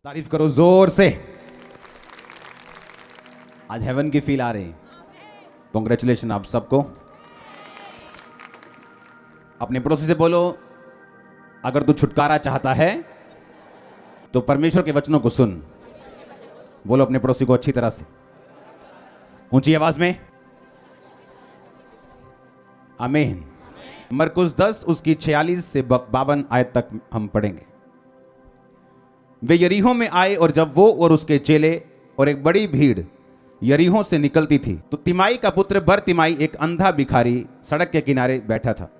तारीफ करो जोर से। आज हेवन की फील आ रही है। कॉन्ग्रेचुलेशन आप सबको। अपने पड़ोसी से बोलो, अगर तू छुटकारा चाहता है तो परमेश्वर के वचनों को सुन। बोलो अपने पड़ोसी को अच्छी तरह से, ऊंची आवाज में, आमीन। मरकुस 10 उसकी 46 से 52 आयत तक हम पढ़ेंगे। वे यरीहो में आए और जब वो और उसके चेले और एक बड़ी भीड़ यरीहो से निकलती थी तो तिमाई का पुत्र बरतिमाई एक अंधा भिखारी सड़क के किनारे बैठा था।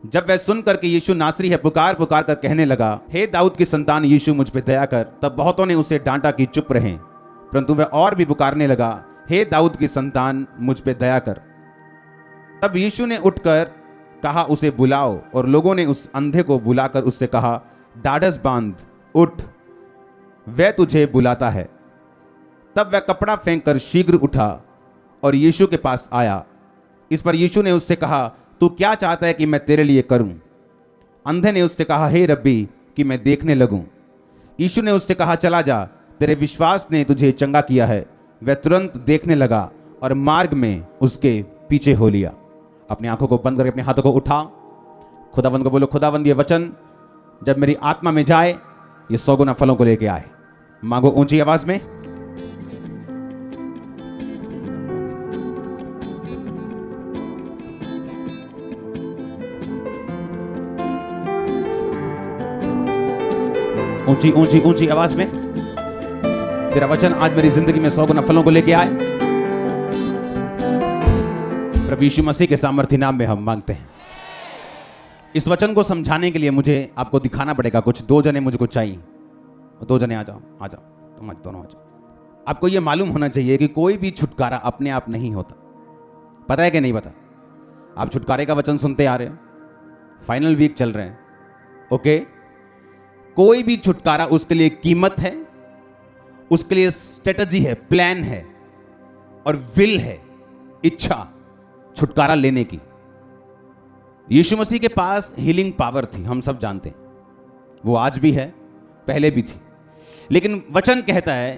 जब वह सुनकर कि यीशु नासरी है, पुकार पुकार कर कहने लगा, हे दाऊद की संतान यीशु मुझ पे दया कर। तब बहुतों ने उसे डांटा कि चुप रहें, परंतु वह और भी पुकारने लगा, हे दाऊद की संतान मुझ पे दया कर। तब यीशु ने उठकर कहा, उसे बुलाओ। और लोगों ने उस अंधे को बुलाकर उससे कहा, ढाढ़स बांध, उठ, वह तुझे बुलाता है। तब वह कपड़ा फेंक कर शीघ्र उठा और यीशु के पास आया। इस पर यीशु ने उससे कहा, तू क्या चाहता है कि मैं तेरे लिए करूं? अंधे ने उससे कहा, हे रब्बी, कि मैं देखने लगूं। यीशु ने उससे कहा, चला जा, तेरे विश्वास ने तुझे चंगा किया है। वह तुरंत देखने लगा और मार्ग में उसके पीछे हो लिया। अपनी आंखों को बंद करके अपने हाथों को उठा, खुदावंद को बोलो, खुदावंद ये वचन जब मेरी आत्मा में जाए ये 100 गुना फलों को लेके आए। मांगो ऊंची आवाज में। ऊंची ऊंची ऊंची आवाज में। तेरा वचन आज मेरी जिंदगी में 100 गुना फलों को लेके आए। प्रभु यीशु मसीह के सामर्थ्य नाम में हम मांगते हैं। इस वचन को समझाने के लिए मुझे आपको दिखाना पड़ेगा कुछ। 2 जने मुझको चाहिए। 2 जने आ जाओ, आ जाओ, तुम दोनों आ जाओ। आपको यह मालूम होना चाहिए कि कोई भी छुटकारा अपने आप नहीं होता। पता है कि नहीं पता? आप छुटकारे का वचन सुनते आ रहे हो, फाइनल वीक चल रहे हैं, ओके। कोई भी छुटकारा, उसके लिए कीमत है, उसके लिए स्ट्रेटजी है, प्लान है और विल है, इच्छा छुटकारा लेने की। यीशु मसीह के पास हीलिंग पावर थी, हम सब जानते हैं। वो आज भी है, पहले भी थी। लेकिन वचन कहता है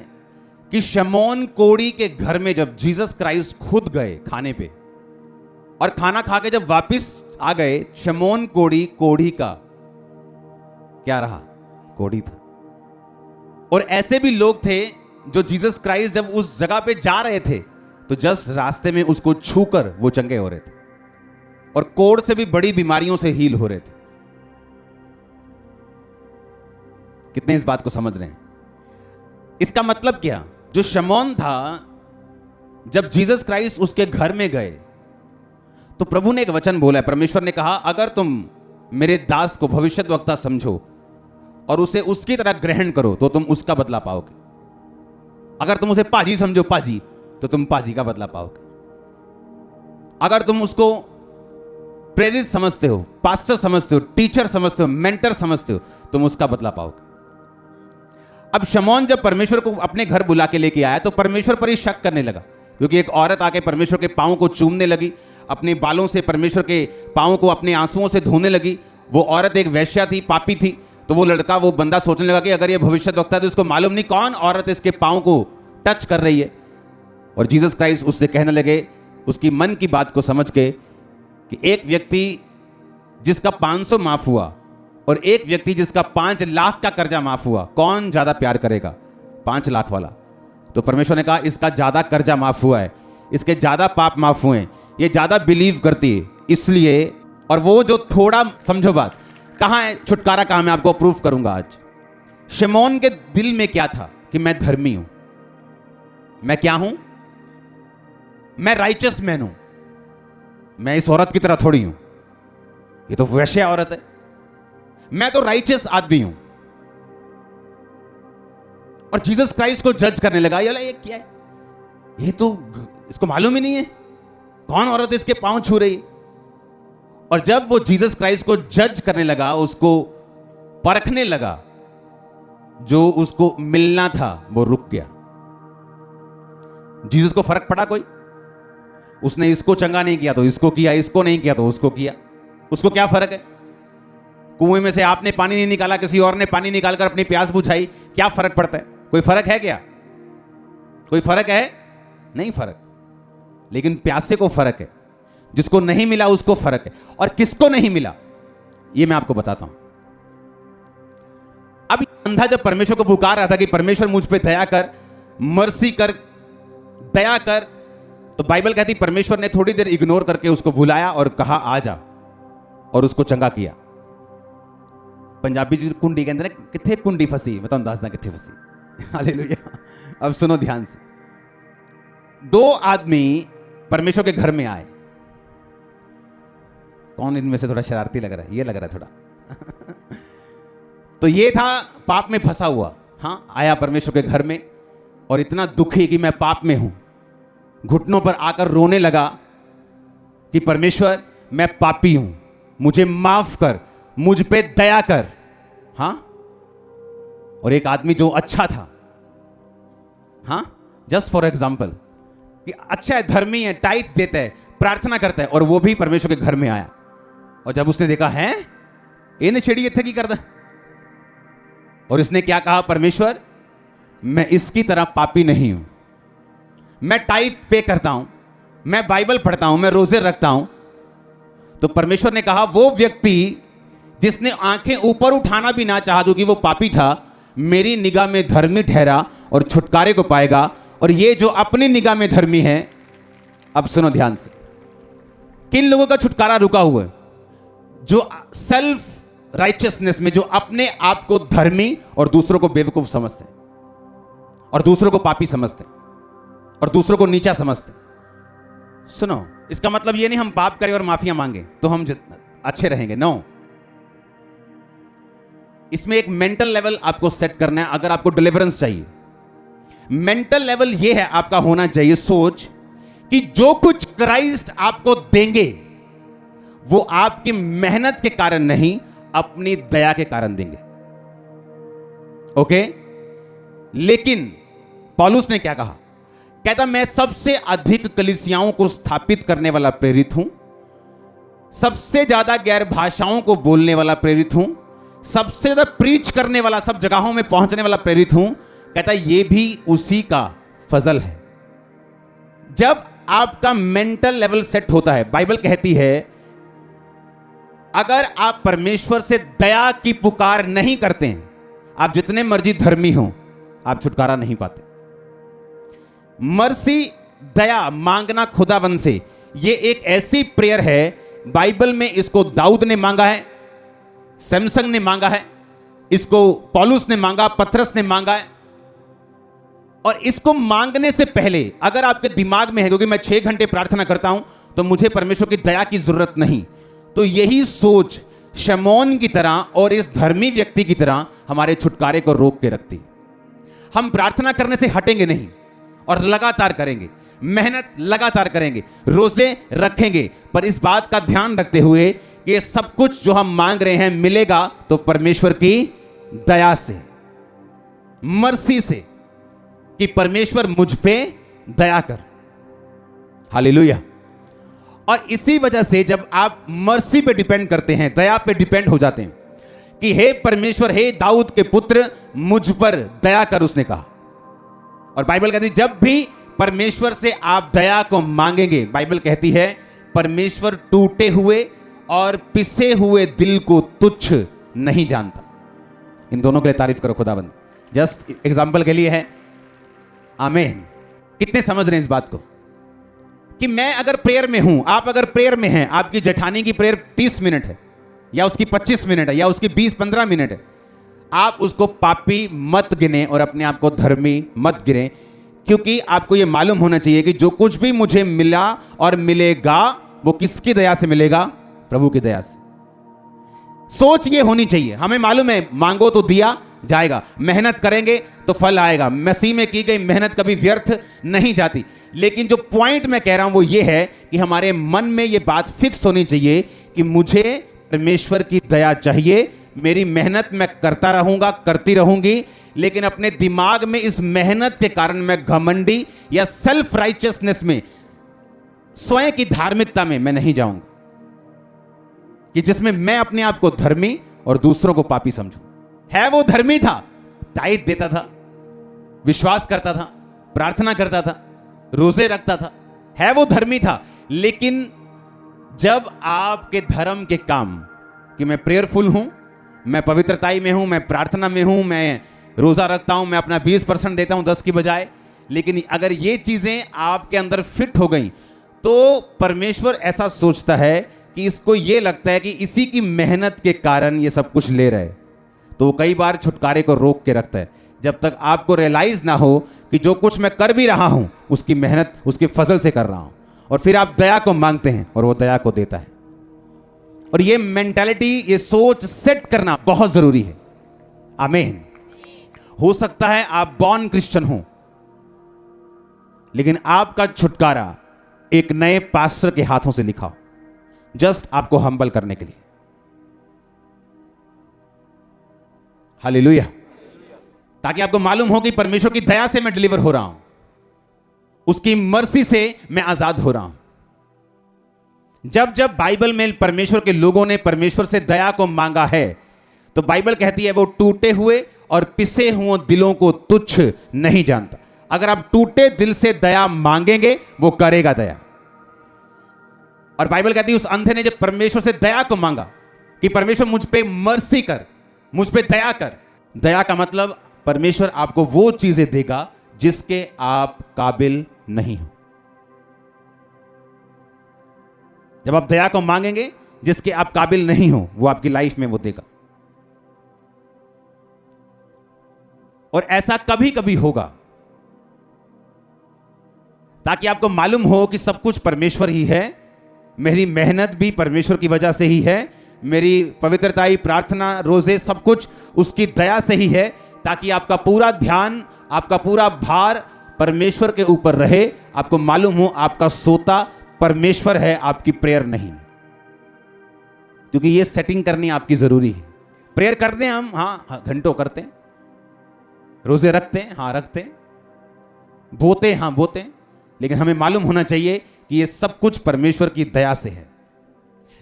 कि शमौन कोढ़ी के घर में जब जीसस क्राइस्ट खुद गए खाने पे और खाना खा के जब वापिस आ गए, शमौन कोढ़ी का क्या रहा? कोढ़ी था। और ऐसे भी लोग थे जो जीसस क्राइस्ट जब उस जगह पे जा रहे थे तो जस्ट रास्ते में उसको छूकर वो चंगे हो रहे थे और कोढ़ से भी बड़ी बीमारियों से हील हो रहे थे। कितने इस बात को समझ रहे हैं? इसका मतलब क्या? जो शमौन था, जब जीसस क्राइस्ट उसके घर में गए तो प्रभु ने एक वचन बोला है। परमेश्वर ने कहा, अगर तुम मेरे दास को भविष्यद्वक्ता समझो और उसे उसकी तरह ग्रहण करो तो तुम उसका बदला पाओगे। अगर तुम उसे पाजी समझो, पाजी, तो तुम पाजी का बदला पाओगे। अगर तुम उसको प्रेरित समझते हो, पास्टर समझते हो, टीचर समझते हो, मेंटर समझते हो, तुम उसका बदला पाओगे। अब शमौन जब परमेश्वर को अपने घर बुला के लेके आया तो परमेश्वर पर ही शक करने लगा, क्योंकि एक औरत आके परमेश्वर के पांव को चूमने लगी, अपने बालों से परमेश्वर के पांव को अपने आंसुओं से धोने लगी। वो औरत एक वेश्या थी, पापी थी। तो वो लड़का, वो बंदा सोचने लगा कि अगर ये भविष्यद्वक्ता है तो इसको मालूम नहीं कौन औरत इसके पांव को टच कर रही है। और जीसस क्राइस्ट उससे कहने लगे, उसकी मन की बात को समझ के, कि एक व्यक्ति जिसका 500 माफ हुआ और एक व्यक्ति जिसका 5 लाख का कर्जा माफ हुआ, कौन ज्यादा प्यार करेगा? 5 लाख वाला। तो परमेश्वर ने कहा, इसका ज्यादा कर्जा माफ हुआ है, इसके ज्यादा पाप माफ हुए हैं, ये ज्यादा बिलीव करती है, इसलिए। और वो जो थोड़ा, समझो बात, कहां है छुटकारा? कहां? मैं आपको प्रूफ करूंगा आज। शमौन के दिल में क्या था? कि मैं धर्मी हूं। मैं क्या हूं? मैं राइचस मैन हूं। मैं इस औरत की तरह थोड़ी हूं, ये तो वैश्या औरत है। मैं तो राइचस आदमी हूं। और जीसस क्राइस्ट को जज करने लगा, ये क्या है? ये तो इसको मालूम ही नहीं है कौन औरत इसके पांव छू रही। और जब वो जीसस क्राइस्ट को जज करने लगा, उसको परखने लगा, जो उसको मिलना था वो रुक गया। जीसस को फर्क पड़ा कोई? उसने इसको चंगा नहीं किया तो इसको किया, इसको नहीं किया तो उसको किया। उसको क्या फर्क है? कुएं में से आपने पानी नहीं निकाला, किसी और ने पानी निकालकर अपनी प्यास बुझाई, क्या फर्क पड़ता है? कोई फर्क है क्या? कोई फर्क है? नहीं फर्क। लेकिन प्यासे को फर्क है, जिसको नहीं मिला उसको फर्क है। और किसको नहीं मिला ये मैं आपको बताता हूं। अब अंधा जब परमेश्वर को पुकार रहा था कि परमेश्वर मुझ पे दया कर, मर्सी कर, दया कर, तो बाइबल कहती परमेश्वर ने थोड़ी देर इग्नोर करके उसको बुलाया और कहा आ जा, और उसको चंगा किया। पंजाबी जी कुंडी कहते हैं, किथे कुंडी फसी, मैं तुहानू दसदा किथे फसी। हालेलुया। अब सुनो ध्यान से। दो आदमी परमेश्वर के घर में आए। कौन इनमें से थोड़ा शरारती लग रहा है? ये लग रहा है थोड़ा। तो ये था पाप में फंसा हुआ। हाँ, आया परमेश्वर के घर में और इतना दुखी कि मैं पाप में हूं, घुटनों पर आकर रोने लगा कि परमेश्वर मैं पापी हूं, मुझे माफ कर, मुझ पे दया कर। हाँ, और एक आदमी जो अच्छा था, हाँ, जस्ट फॉर एग्जाम्पल, कि अच्छा है, धर्मी है, टाइट देता है, प्रार्थना करता है, और वो भी परमेश्वर के घर में आया। और जब उसने देखा है इन छेड़ी इत्थे की करदा, और इसने क्या कहा, परमेश्वर मैं इसकी तरह पापी नहीं हूं, मैं टाइट पे करता हूं, मैं बाइबल पढ़ता हूं, मैं रोजे रखता हूं। तो परमेश्वर ने कहा वो व्यक्ति जिसने आंखें ऊपर उठाना भी ना चाहा क्योंकि वो पापी था, मेरी निगाह में धर्मी ठहरा और छुटकारे को पाएगा। और ये जो अपनी निगाह में धर्मी है, अब सुनो ध्यान से, किन लोगों का छुटकारा रुका हुआ है? जो सेल्फ राइचियसनेस में, जो अपने आप को धर्मी और दूसरों को बेवकूफ समझते हैं, और दूसरों को पापी समझते हैं, और दूसरों को नीचा समझते हैं। सुनो, इसका मतलब ये नहीं हम पाप करें और माफिया मांगे तो हम अच्छे रहेंगे। नो, इसमें एक मेंटल लेवल आपको सेट करना है। अगर आपको डिलीवरेंस चाहिए, मेंटल लेवल ये है आपका होना चाहिए सोच कि जो कुछ क्राइस्ट आपको देंगे वो आपकी मेहनत के कारण नहीं, अपनी दया के कारण देंगे। ओके? लेकिन पौलुस ने क्या कहा? कहता मैं सबसे अधिक कलीसियाओं को स्थापित करने वाला प्रेरित हूं, सबसे ज्यादा गैर भाषाओं को बोलने वाला प्रेरित हूं, सबसे ज्यादा प्रीच करने वाला, सब जगहों में पहुंचने वाला प्रेरित हूं। कहता ये भी उसी का फजल है। जब आपका मेंटल लेवल सेट होता है, बाइबल कहती है अगर आप परमेश्वर से दया की पुकार नहीं करते हैं, आप जितने मर्जी धर्मी हो, आप छुटकारा नहीं पाते। मर्सी, दया मांगना खुदावन से, यह एक ऐसी प्रेयर है, बाइबल में इसको दाऊद ने मांगा है, सैमसंग ने मांगा है, इसको पौलुस ने मांगा, पतरस ने मांगा है। और इसको मांगने से पहले अगर आपके दिमाग में है क्योंकि मैं 6 घंटे प्रार्थना करता हूं तो मुझे परमेश्वर की दया की जरूरत नहीं, तो यही सोच शमौन की तरह और इस धर्मी व्यक्ति की तरह हमारे छुटकारे को रोक के रखती। हम प्रार्थना करने से हटेंगे नहीं और लगातार करेंगे, मेहनत लगातार करेंगे, रोजे रखेंगे, पर इस बात का ध्यान रखते हुए कि सब कुछ जो हम मांग रहे हैं मिलेगा तो परमेश्वर की दया से, मर्सी से, कि परमेश्वर मुझ पे दया कर। हालेलुया। और इसी वजह से जब आप मर्सी पे डिपेंड करते हैं, दया पे डिपेंड हो जाते हैं कि हे परमेश्वर, हे दाऊद के पुत्र, मुझ पर दया कर, उसने कहा। और बाइबल कहती है जब भी परमेश्वर से आप दया को मांगेंगे, बाइबल कहती है परमेश्वर टूटे हुए और पिसे हुए दिल को तुच्छ नहीं जानता। इन दोनों के लिए तारीफ करो खुदाबंद। जस्ट एग्जांपल के लिए है। आमीन। कितने समझ रहे हैं इस बात को कि मैं अगर प्रेयर में हूं, आप अगर प्रेयर में हैं, आपकी जेठानी की प्रेयर 30 मिनट है या उसकी 25 मिनट है या उसकी 20-15 मिनट है, आप उसको पापी मत गिने और अपने आप को धर्मी मत गिने, क्योंकि आपको यह मालूम होना चाहिए कि जो कुछ भी मुझे मिला और मिलेगा वो किसकी दया से मिलेगा? प्रभु की दया से। सोच ये होनी चाहिए। हमें मालूम है मांगो तो दिया जाएगा, मेहनत करेंगे तो फल आएगा, मसीह में की गई मेहनत कभी व्यर्थ नहीं जाती। लेकिन जो पॉइंट मैं कह रहा हूं वो ये है कि हमारे मन में ये बात फिक्स होनी चाहिए कि मुझे परमेश्वर की दया चाहिए, मेरी मेहनत मैं करता रहूंगा, करती रहूंगी, लेकिन अपने दिमाग में इस मेहनत के कारण मैं घमंडी या सेल्फ राइचियसनेस में, स्वयं की धार्मिकता में मैं नहीं जाऊंगा कि जिसमें मैं अपने आप को धर्मी और दूसरों को पापी समझूं। है वो धर्मी था, टाइट देता था, विश्वास करता था, प्रार्थना करता था, रोजे रखता था, है वो धर्मी था। लेकिन जब आपके धर्म के काम कि मैं प्रेयरफुल हूं, मैं पवित्रताई में हूं, मैं प्रार्थना में हूं, मैं रोजा रखता हूं, मैं अपना 20% देता हूं 10 की बजाय, लेकिन अगर ये चीजें आपके अंदर फिट हो गई तो परमेश्वर ऐसा सोचता है कि इसको ये लगता है कि इसी की मेहनत के कारण ये सब कुछ ले रहा है, तो वो कई बार छुटकारे को रोक के रखता है जब तक आपको रियलाइज ना हो कि जो कुछ मैं कर भी रहा हूं उसकी मेहनत उसके फजल से कर रहा हूं। और फिर आप दया को मांगते हैं और वो दया को देता है। और ये मेंटालिटी, ये सोच सेट करना बहुत जरूरी है। आमीन। हो सकता है आप बॉर्न क्रिश्चियन हो, लेकिन आपका छुटकारा एक नए पास्टर के हाथों से लिखा हो, जस्ट आपको हम्बल करने के लिए। हालेलुया। ताकि आपको मालूम हो कि परमेश्वर की दया से मैं डिलीवर हो रहा हूं, उसकी मर्सी से मैं आजाद हो रहा हूं। जब जब बाइबल में परमेश्वर के लोगों ने परमेश्वर से दया को मांगा है तो बाइबल कहती है वो टूटे हुए और पिसे हुए दिलों को तुच्छ नहीं जानता। अगर आप टूटे दिल से दया मांगेंगे वो करेगा दया। और बाइबल कहती है उस अंधे ने जब परमेश्वर से दया को मांगा कि परमेश्वर मुझ पे मर्सी कर, मुझ पे दया कर। दया का मतलब परमेश्वर आपको वो चीजें देगा जिसके आप काबिल नहीं हो। जब आप दया को मांगेंगे जिसके आप काबिल नहीं हो, वो आपकी लाइफ में वो देगा। और ऐसा कभी कभी होगा ताकि आपको मालूम हो कि सब कुछ परमेश्वर ही है, मेरी मेहनत भी परमेश्वर की वजह से ही है, मेरी पवित्रताई, प्रार्थना, रोजे सब कुछ उसकी दया से ही है, ताकि आपका पूरा ध्यान, आपका पूरा भार परमेश्वर के ऊपर रहे। आपको मालूम हो आपका सोता परमेश्वर है, आपकी प्रेयर नहीं। क्योंकि ये सेटिंग करनी आपकी जरूरी है। प्रेयर करते हैं हम, हाँ घंटों करते हैं, रोजे रखते हैं, हाँ रखते हैं, बोते हैं, हाँ बोते हैं, लेकिन हमें मालूम होना चाहिए कि ये सब कुछ परमेश्वर की दया से है।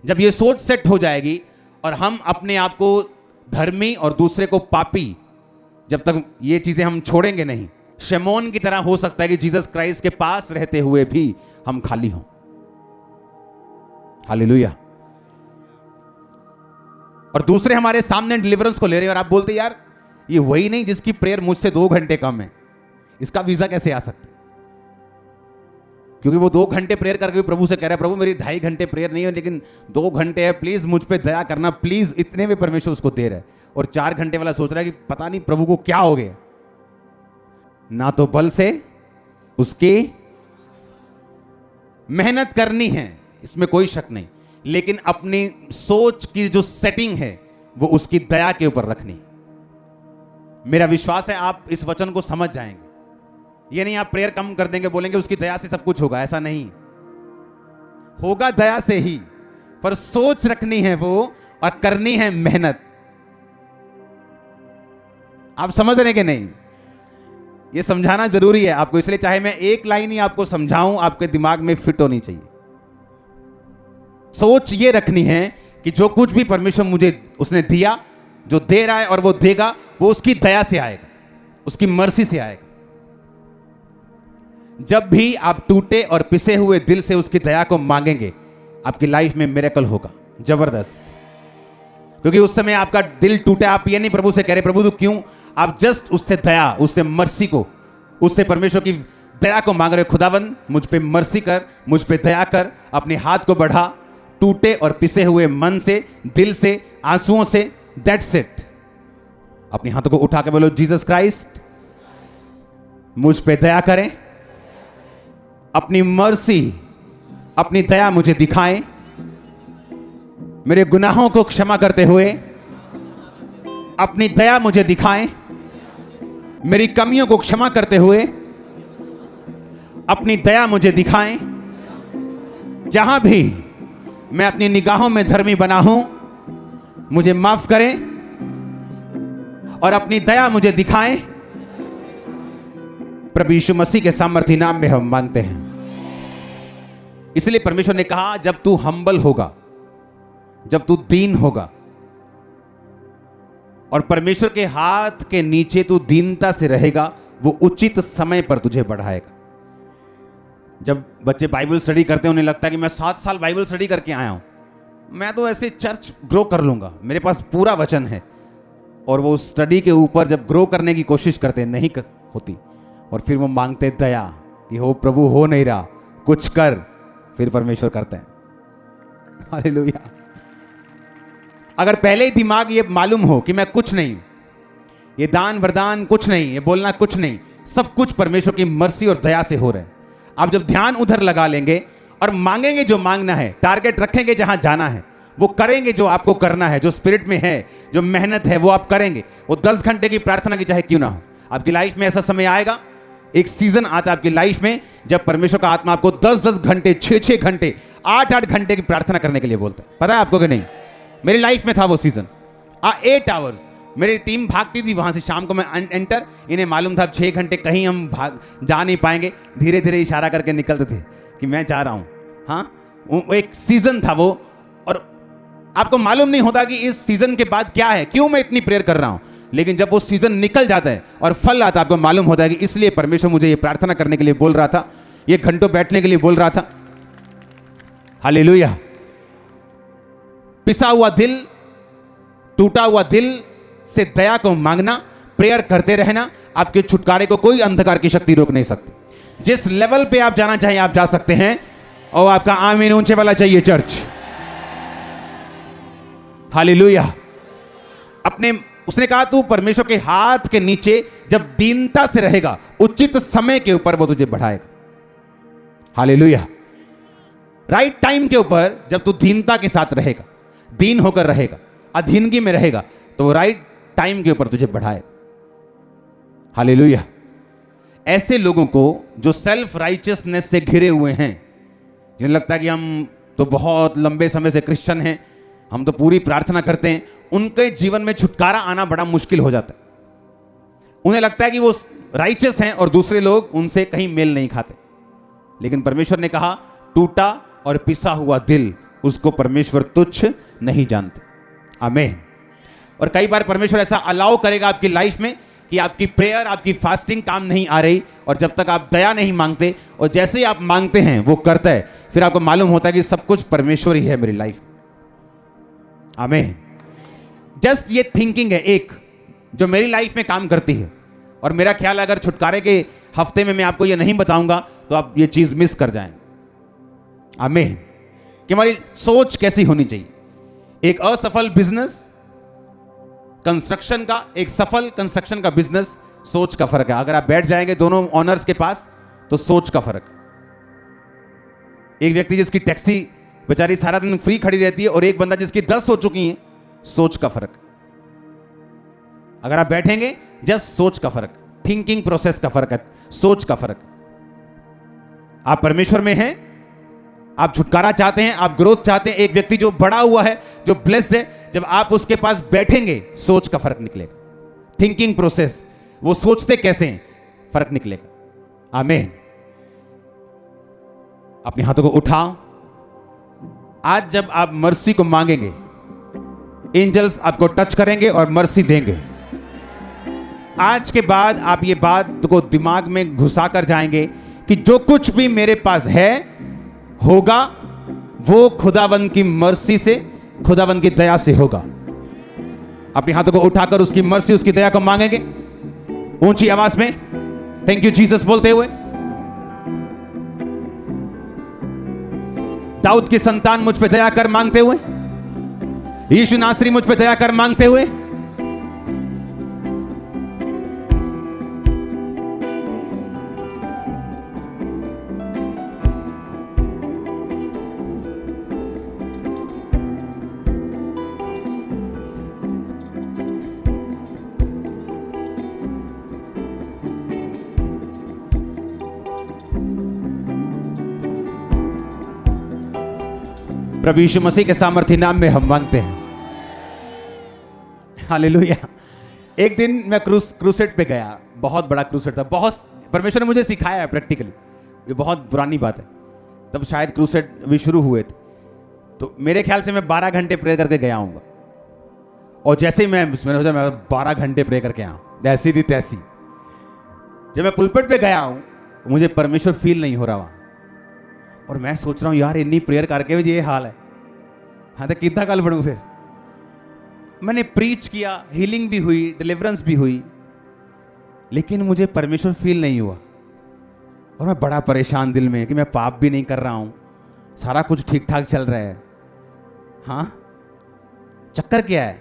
जब ये सोच सेट हो जाएगी और हम अपने आप को धर्मी और दूसरे को पापी, जब तक ये चीजें हम छोड़ेंगे नहीं, शमौन की तरह हो सकता है कि जीसस क्राइस्ट के पास रहते हुए भी हम खाली हों। हालेलुया। और दूसरे हमारे सामने डिलीवरेंस को ले रहे हैं और आप बोलते यार ये वही नहीं जिसकी प्रेयर मुझसे 2 घंटे कम है, इसका वीजा कैसे आ सकता है? क्योंकि वो 2 घंटे प्रेयर करके प्रभु से कह रहा है प्रभु मेरी 2.5 घंटे प्रेयर नहीं है लेकिन 2 घंटे है, प्लीज मुझ पे दया करना प्लीज। इतने में परमेश्वर उसको दे रहा है। और 4 घंटे वाला सोच रहा है कि पता नहीं प्रभु को क्या हो गया। ना तो बल से उसकी मेहनत करनी है, इसमें कोई शक नहीं, लेकिन अपनी सोच की जो सेटिंग है वो उसकी दया के ऊपर रखनी है। मेरा विश्वास है आप इस वचन को समझ जाएंगे। ये नहीं आप प्रेयर कम कर देंगे, बोलेंगे उसकी दया से सब कुछ होगा, ऐसा नहीं होगा। दया से ही, पर सोच रखनी है वो और करनी है मेहनत। आप समझ रहे कि नहीं? ये समझाना जरूरी है आपको, इसलिए चाहे मैं एक लाइन ही आपको समझाऊं, आपके दिमाग में फिट होनी चाहिए। सोच ये रखनी है कि जो कुछ भी परमेश्वर मुझे उसने दिया, जो दे रहा है और वो देगा, वो उसकी दया से आएगा, उसकी मर्सी से आएगा। जब भी आप टूटे और पिसे हुए दिल से उसकी दया को मांगेंगे, आपकी लाइफ में मिरेकल होगा जबरदस्त। क्योंकि उस समय आपका दिल टूटा, आप ये नहीं प्रभु से कह रहे प्रभु तू क्यों, आप जस्ट उससे दया, उससे मर्सी को, उससे परमेश्वर की दया को मांग रहे हो। खुदावन मुझ पे मर्सी कर, मुझ पे दया कर। अपने हाथ को बढ़ा, टूटे और पिसे हुए मन से, दिल से, आंसुओं से, दैट्स इट। अपने हाथों को उठा के बोलो जीसस क्राइस्ट मुझ पे दया करें, अपनी मर्सी, अपनी दया मुझे दिखाएं, मेरे गुनाहों को क्षमा करते हुए अपनी दया मुझे दिखाएं, मेरी कमियों को क्षमा करते हुए अपनी दया मुझे दिखाएं। जहां भी मैं अपनी निगाहों में धर्मी बना हूं, मुझे माफ करें और अपनी दया मुझे दिखाएं। प्रभु यीशु मसीह के सामर्थी नाम में हम मांगते हैं। इसलिए परमेश्वर ने कहा जब तू हम्बल होगा, जब तू दीन होगा, और परमेश्वर के हाथ के नीचे तू दीनता से रहेगा, वो उचित समय पर तुझे बढ़ाएगा। जब बच्चे बाइबल स्टडी करते हैं उन्हें लगता है कि मैं 7 साल बाइबल स्टडी करके आया हूं, मैं तो ऐसे चर्च ग्रो कर लूंगा, मेरे पास पूरा वचन है। और वो स्टडी के ऊपर जब ग्रो करने की कोशिश करते नहीं होती, और फिर वो मांगते दया कि हो प्रभु, हो नहीं रहा, कुछ कर। फिर परमेश्वर करते हैं। हालेलुया। अगर पहले ही दिमाग ये मालूम हो कि मैं कुछ नहीं, ये दान वरदान कुछ नहीं, ये बोलना कुछ नहीं, सब कुछ परमेश्वर की मर्सी और दया से हो रहा है, आप जब ध्यान उधर लगा लेंगे और मांगेंगे जो मांगना है, टारगेट रखेंगे जहां जाना है, वो करेंगे जो आपको करना है, जो स्पिरिट में है, जो मेहनत है, वो आप करेंगे। वो 10 घंटे की प्रार्थना की चाहे क्यों ना हो। आपकी लाइफ में ऐसा समय आएगा, एक सीजन आता है आपकी लाइफ में, जब परमेश्वर का आत्मा आपको 10-10 घंटे, 6-6 घंटे, 8-8 घंटे की प्रार्थना करने के लिए बोलता है। पता है आपको कि नहीं? मेरी लाइफ में था वो सीजन। 8 आवर्स मेरी टीम भागती थी वहां से, शाम को मैं एंटर, इन्हें मालूम था 6 घंटे कहीं हम जा नहीं पाएंगे, धीरे धीरे इशारा करके निकलते थे कि मैं जा रहा हूं। हाँ, वो एक सीजन था वो। और आपको मालूम नहीं होता कि इस सीजन के बाद क्या है, क्यों मैं इतनी प्रेयर कर रहा हूं, लेकिन जब वो सीजन निकल जाता है और फल आता है, आपको मालूम होता है कि इसलिए परमेश्वर मुझे ये प्रार्थना करने के लिए बोल रहा था, ये घंटों बैठने के लिए बोल रहा था। हालेलुया। पिसा हुआ दिल, टूटा हुआ दिल से दया को मांगना, प्रेयर करते रहना, आपके छुटकारे को कोई अंधकार की शक्ति रोक नहीं सकती। जिस लेवल पे आप जाना चाहिए आप जा सकते हैं। और आपका आमीन ऊंचे वाला चाहिए चर्च। हालेलुया। उसने कहा तू परमेश्वर के हाथ के नीचे जब दीनता से रहेगा, उचित समय के ऊपर वो तुझे बढ़ाएगा। हालेलुया। राइट टाइम के ऊपर जब तू दीनता के साथ रहेगा, दीन होकर रहेगा, अधीनगी में रहेगा, तो वो राइट टाइम के ऊपर तुझे बढ़ाएगा। हालेलुया। ऐसे लोगों को जो सेल्फ राइचियसनेस से घिरे हुए हैं, जिन्हें लगता है कि हम तो बहुत लंबे समय से क्रिश्चियन हैं, हम तो पूरी प्रार्थना करते हैं, उनके जीवन में छुटकारा आना बड़ा मुश्किल हो जाता है। उन्हें लगता है कि वो राइचियस हैं और दूसरे लोग उनसे कहीं मेल नहीं खाते। लेकिन परमेश्वर ने कहा टूटा और पिसा हुआ दिल, उसको परमेश्वर तुच्छ नहीं जानते। आमीन। और कई बार परमेश्वर ऐसा अलाउ करेगा आपकी लाइफ में कि आपकी प्रेयर, आपकी फास्टिंग काम नहीं आ रही, और जब तक आप दया नहीं मांगते, और जैसे ही आप मांगते हैं वो करता है, फिर आपको मालूम होता है कि सब कुछ परमेश्वर ही है मेरी लाइफ। आमीन। जस्ट ये थिंकिंग है एक, जो मेरी लाइफ में काम करती है। और मेरा ख्याल है अगर छुटकारे के हफ्ते में मैं आपको ये नहीं बताऊंगा तो आप ये चीज मिस कर जाएं। आमीन। कि हमारी सोच कैसी होनी चाहिए। एक असफल बिजनेस कंस्ट्रक्शन का, एक सफल कंस्ट्रक्शन का बिजनेस, सोच का फर्क है। अगर आप बैठ जाएंगे दोनों ऑनर्स के पास तो सोच का फर्क। एक व्यक्ति जिसकी टैक्सी बेचारी सारा दिन फ्री खड़ी रहती है, और एक बंदा जिसकी 10 हो चुकी है, सोच का फर्क। अगर आप बैठेंगे, जस्ट सोच का फर्क, थिंकिंग प्रोसेस का फर्क है, सोच का फर्क। आप परमेश्वर में हैं, आप छुटकारा चाहते हैं, आप ग्रोथ चाहते हैं। एक व्यक्ति जो बड़ा हुआ है, जो ब्लेस्ड है, जब आप उसके पास बैठेंगे, सोच का फर्क निकलेगा। थिंकिंग प्रोसेस, वो सोचते कैसे हैं, फर्क निकलेगा। आमीन। अपने हाथों को उठाओ। आज जब आप मर्सी को मांगेंगे, एंजल्स आपको टच करेंगे और मर्सी देंगे। आज के बाद आप ये बात को दिमाग में घुसा कर जाएंगे कि जो कुछ भी मेरे पास है होगा, वो खुदावंद की मर्सी से, खुदावंद की दया से होगा। अपने हाथों को उठाकर उसकी मर्सी, उसकी दया को मांगेंगे ऊंची आवाज में, थैंक यू जीसस बोलते हुए। दाऊद की संतान मुझ पे दया कर मांगते हुए, यीशु नासरी मुझ पे दया कर मांगते हुए। प्रभु यीशु मसीह के सामर्थ्य नाम में हम मांगते हैं। हालेलुया। एक दिन मैं क्रूसेड पे गया, बहुत बड़ा क्रूसेड था, बहुत परमेश्वर ने मुझे सिखाया है प्रैक्टिकली, ये बहुत पुरानी बात है। तब शायद क्रूसेड भी शुरू हुए थे, तो मेरे ख्याल से मैं 12 घंटे प्रेयर करके गया हूँगा। और जैसे ही मैंने सोचा मैं 12 घंटे प्रे करके आऊँ, ऐसी थी तैसी। जब मैं पुलपिट पे गया हूँ मुझे परमेश्वर फील नहीं हो रहा वहाँ, और मैं सोच रहा हूँ यार इतनी प्रेयर करके भी ये हाल है, हाँ तो कितना कल पढ़ूँ फिर। मैंने प्रीच किया, हीलिंग भी हुई, डिलीवरेंस भी हुई, लेकिन मुझे परमेश्वर फील नहीं हुआ। और मैं बड़ा परेशान दिल में कि मैं पाप भी नहीं कर रहा हूँ, सारा कुछ ठीक ठाक चल रहा है, हाँ चक्कर क्या है।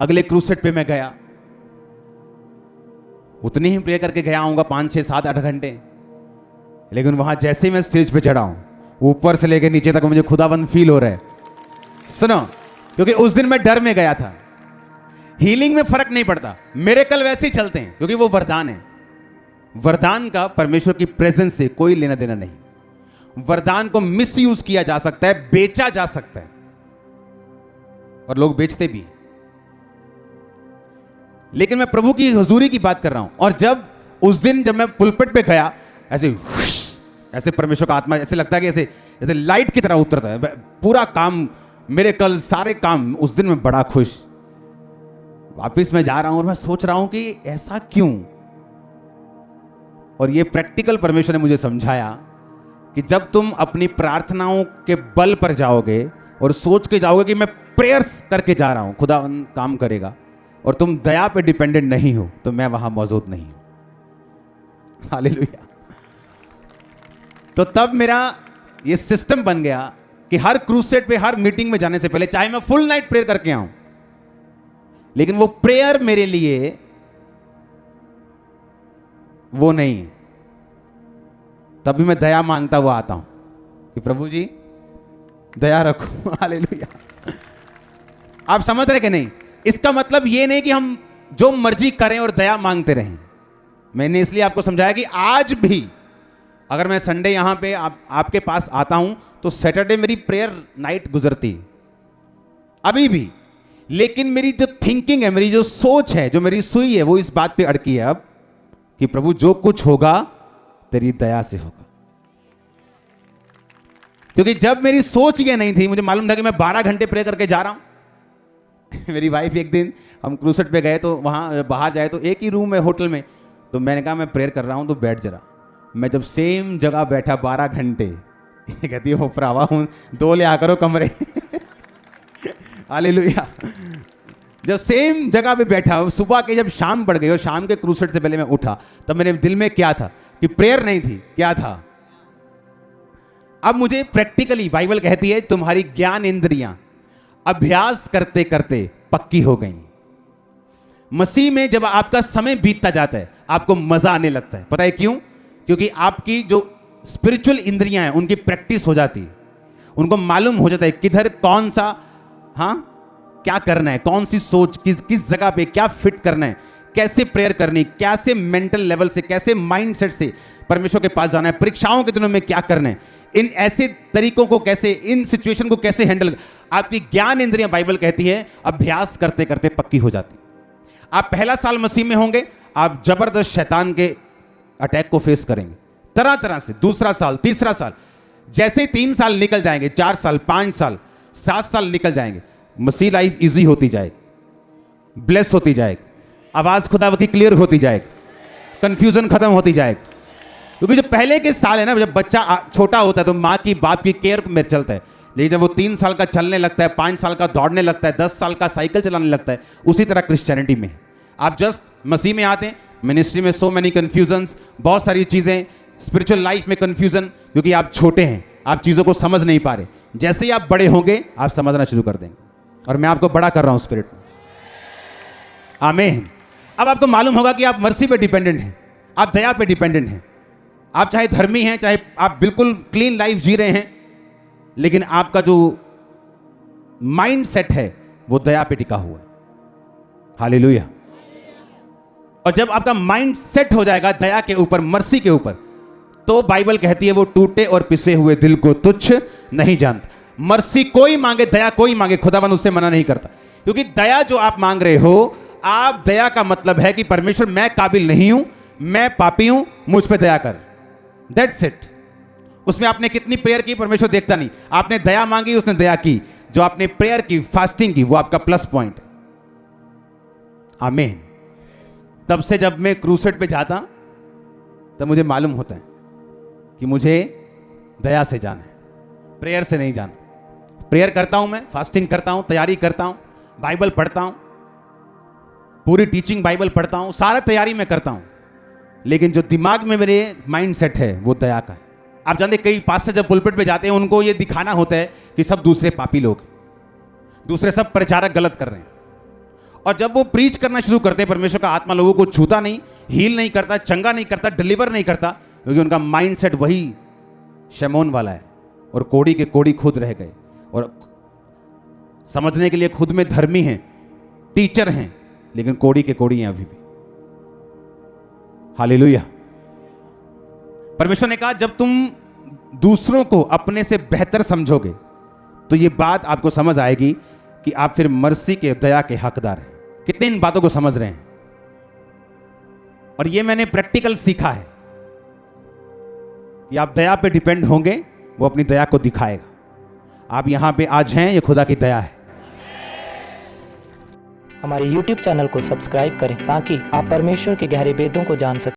अगले क्रूसेट पे मैं गया, उतनी ही प्रे करके गया हूँगा 5, 6, 7, 8 घंटे, लेकिन वहां जैसे ही मैं स्टेज पे चढ़ा हूं, ऊपर से लेकर नीचे तक मुझे खुदाबंद फील हो रहा है। सुनो, क्योंकि उस दिन मैं डर में गया था। हीलिंग में फर्क नहीं पड़ता, मेरे कल वैसे ही चलते हैं, क्योंकि वो वरदान है। वरदान का परमेश्वर की प्रेजेंस से कोई लेना देना नहीं। वरदान को मिस यूज किया जा सकता है, बेचा जा सकता है, और लोग बेचते भी। लेकिन मैं प्रभु की हुजूरी की बात कर रहा हूं। और जब उस दिन जब मैं पुलपिट पे गया, ऐसे परमेश्वर का आत्मा ऐसे लगता है कि ऐसे लाइट की तरह उतरता है। पूरा काम, मेरे कल सारे काम, उस दिन मैं बड़ा खुश। वापिस मैं जा रहा हूं और मैं सोच रहा हूं कि ऐसा क्यों। और ये प्रैक्टिकल परमेश्वर ने मुझे समझाया कि जब तुम अपनी प्रार्थनाओं के बल पर जाओगे और सोच के जाओगे कि मैं प्रेयर्स करके जा रहा हूं, खुदा काम करेगा, और तुम दया पे डिपेंडेंट नहीं हो, तो मैं वहां मौजूद नहीं हूं। हालेलुया। तो तब मेरा ये सिस्टम बन गया कि हर क्रूसेड पे, हर मीटिंग में जाने से पहले, चाहे मैं फुल नाइट प्रेयर करके आऊं, लेकिन वो प्रेयर मेरे लिए वो नहीं है। तभी मैं दया मांगता हुआ आता हूं कि प्रभु जी दया रखो। हालेलुया। आप समझ रहे कि नहीं? इसका मतलब ये नहीं कि हम जो मर्जी करें और दया मांगते रहें। मैंने इसलिए आपको समझाया कि आज भी अगर मैं संडे यहां पे आपके पास आता हूं, तो सैटरडे मेरी प्रेयर नाइट गुजरती है अभी भी। लेकिन मेरी जो थिंकिंग है, मेरी जो सोच है, जो मेरी सुई है, वो इस बात पे अड़की है अब कि प्रभु जो कुछ होगा तेरी दया से होगा। क्योंकि जब मेरी सोच ये नहीं थी, मुझे मालूम था कि मैं 12 घंटे प्रे करके जा रहा हूं। मेरी वाइफ, एक दिन हम क्रूसेट पे गए तो वहां बाहर जाए तो एक ही रूम है होटल में, तो मैंने कहा मैं प्रेयर कर रहा हूं तो बैठ जरा। मैं जब सेम जगह बैठा 12 घंटे, कहती है वो भरावा हूं 2 ले आकर कमरे। हालेलुया। जब सेम जगह पे बैठा, सुबह के जब शाम पड़ गई और शाम के क्रूसेट से पहले मैं उठा, तब मेरे दिल में क्या था कि प्रेयर नहीं थी, क्या था? अब मुझे प्रैक्टिकली बाइबल कहती है तुम्हारी ज्ञान इंद्रियां अभ्यास करते करते पक्की हो गई। मसीह में जब आपका समय बीतता जाता है, आपको मजा आने लगता है। पता है क्यों? क्योंकि आपकी जो स्पिरिचुअल इंद्रियां हैं उनकी प्रैक्टिस हो जाती है। उनको मालूम हो जाता है किधर कौन सा, हाँ क्या करना है, कौन सी सोच किस जगह पे क्या फिट करना है, कैसे प्रेयर करनी, कैसे मेंटल लेवल से, कैसे माइंडसेट से परमेश्वर के पास जाना है, परीक्षाओं के दिनों में क्या करना है, इन ऐसे तरीकों को कैसे, इन सिचुएशन को कैसे हैंडल। आपकी ज्ञान इंद्रियां, बाइबल कहती है, अभ्यास करते करते पक्की हो जाती। आप पहला साल मसीह में होंगे, आप जबरदस्त शैतान के अटैक को फेस करेंगे तरह तरह से। दूसरा साल, तीसरा साल, जैसे 3 साल निकल जाएंगे, 4 साल, 5 साल, 7 साल निकल जाएंगे, मसीह लाइफ इजी होती जाएगी, ब्लेस होती जाएगी, आवाज खुदा की क्लियर होती जाएगी, कंफ्यूजन खत्म होती जाएगी। क्योंकि जो पहले के साल है ना, जब बच्चा छोटा होता है तो माँ की बाप की केयर में चलता है, लेकिन जब वो 3 साल का चलने लगता है, 5 साल का दौड़ने लगता है, 10 साल का साइकिल चलाने लगता है, उसी तरह क्रिश्चियनिटी में आप जस्ट मसीह में आते हैं, मिनिस्ट्री में सो मेनी कंफ्यूजन्स, बहुत सारी चीजें, स्पिरिचुअल लाइफ में कंफ्यूजन, क्योंकि आप छोटे हैं, आप चीजों को समझ नहीं पा रहे। जैसे ही आप बड़े होंगे आप समझना शुरू कर देंगे, और मैं आपको बड़ा कर रहा हूं स्पिरिट में। आमीन। अब आपको मालूम होगा कि आप मर्सी पे डिपेंडेंट हैं, आप दया पे डिपेंडेंट हैं। आप चाहे धर्मी हैं, चाहे आप बिल्कुल क्लीन लाइफ जी रहे हैं, लेकिन आपका जो माइंड सेट है वो दया पे टिका हुआ है। हालेलुया। और जब आपका माइंड सेट हो जाएगा दया के ऊपर, मर्सी के ऊपर, तो बाइबल कहती है वो टूटे और पिसे हुए दिल को तुच्छ नहीं जानता। मर्सी कोई मांगे, दया कोई मांगे, खुदावन उससे मना नहीं करता। क्योंकि दया जो आप मांग रहे हो, आप दया का मतलब है कि परमेश्वर मैं काबिल नहीं हूं, मैं पापी हूं, मुझ पे दया कर। That's it. उसमें आपने कितनी प्रेयर की परमेश्वर देखता नहीं। आपने दया मांगी, उसने दया की। जो आपने प्रेयर की, फास्टिंग की, वो आपका प्लस पॉइंट है। आमीन। तब से जब मैं क्रूसेड पे जाता तब मुझे मालूम होता है कि मुझे दया से जाना है, प्रेयर से नहीं जाना। प्रेयर करता हूं मैं, फास्टिंग करता हूं, तैयारी करता हूं, बाइबल पढ़ता हूं, पूरी टीचिंग बाइबल पढ़ता हूं, सारा तैयारी मैं करता हूं, लेकिन जो दिमाग में मेरे माइंड सेट है वो दया का है। आप जानते कई पास्टर जब पुलपिट पे जाते हैं उनको ये दिखाना होता है कि सब दूसरे पापी लोग, दूसरे सब प्रचारक गलत कर रहे हैं, और जब वो प्रीच करना शुरू करते हैं परमेश्वर का आत्मा लोगों को छूता नहीं, हील नहीं करता, चंगा नहीं करता, डिलीवर नहीं करता, क्योंकि उनका माइंड सेट वही शमौन वाला है, और कोड़ी के कोड़ी खुद रह गए, और समझने के लिए खुद में धर्मी हैं, टीचर हैं, लेकिन कोड़ी के कोड़ी हैं अभी भी। हालेलुया। परमेश्वर ने कहा जब तुम दूसरों को अपने से बेहतर समझोगे तो ये बात आपको समझ आएगी कि आप फिर मर्सी के, दया के हकदार हैं। कितने इन बातों को समझ रहे हैं? और ये मैंने प्रैक्टिकल सीखा है कि आप दया पे डिपेंड होंगे, वो अपनी दया को दिखाएगा। आप यहां पे आज हैं, ये खुदा की दया है। हमारे YouTube चैनल को सब्सक्राइब करें ताकि आप परमेश्वर के गहरे भेदों को जान सकें।